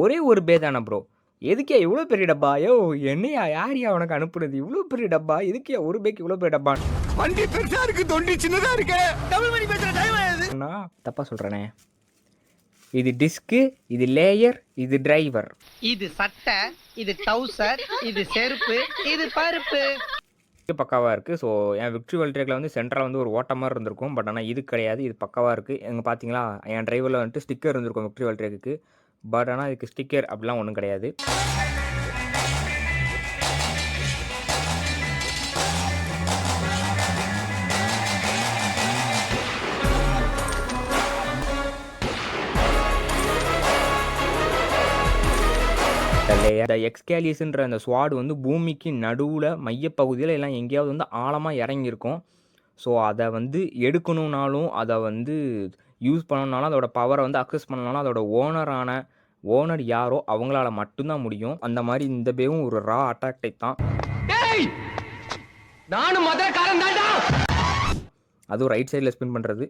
ஒரே ஒரு பே தானே ப்ரோ. எதுக்கே இவ்வளோ பெரிய டப்பா? யோவ் என்னையா யார்யா உனக்கு அனுப்புனது? இவ்வளோ பெரிய டப்பா? எதுக்குயா ஒரு பேக்கு இவ்வளோ பெரிய டப்பா? வண்டி பெருசா இருக்கு, தொண்டி சின்னதா இருக்கு. தமிழ் மணி பேசுற டைம் ஆகுது. நான் தப்பா சொல்றேனே. இது டிஸ்க், இது லேயர், இது டிரைவர். இது சட்டை, இது டவுசர், இது செருப்பு, இது பருப்பு. பக்காவாக இருக்குது. ஸோ என் விக்ட்ரி வேர்ல்ட் ட்ரேக்கில் வந்து சென்டரில் வந்து ஒரு ஓட்ட மாதிரி இருந்திருக்கும். பட் ஆனால் இது கிடையாது. இது பக்காவாக இருக்குது. எங்கே பார்த்தீங்களா என் டிரைவரில் வந்துட்டு ஸ்டிக்கர் இருந்திருக்கும் விக்ட்ரி வேர்ல்ட் ட்ரேக்குக்கு. பட் ஆனால் இதுக்கு ஸ்டிக்கர் அப்படிலாம் ஒன்றும் கிடையாது. இந்த எக்ஸ்கேலியஸ்ன்ற அந்த ஸ்வாட் வந்து பூமிக்கு நடுவில் மையப்பகுதியில் எல்லாம் எங்கேயாவது வந்து ஆழமாக இறங்கியிருக்கும். ஸோ அதை வந்து எடுக்கணுன்னாலும் அதை வந்து யூஸ் பண்ணணுனாலும் அதோட பவரை வந்து அக்சஸ் பண்ணனாலும் அதோட ஓனர் யாரோ அவங்களால மட்டும்தான் முடியும். அந்த மாதிரி இந்த பேவும் ஒரு ரா அட்டாக் டைப் தான். நானும் மதுரக்காரன் தான்டா. அதுவும் ரைட் சைடில் ஸ்பின் பண்ணுறது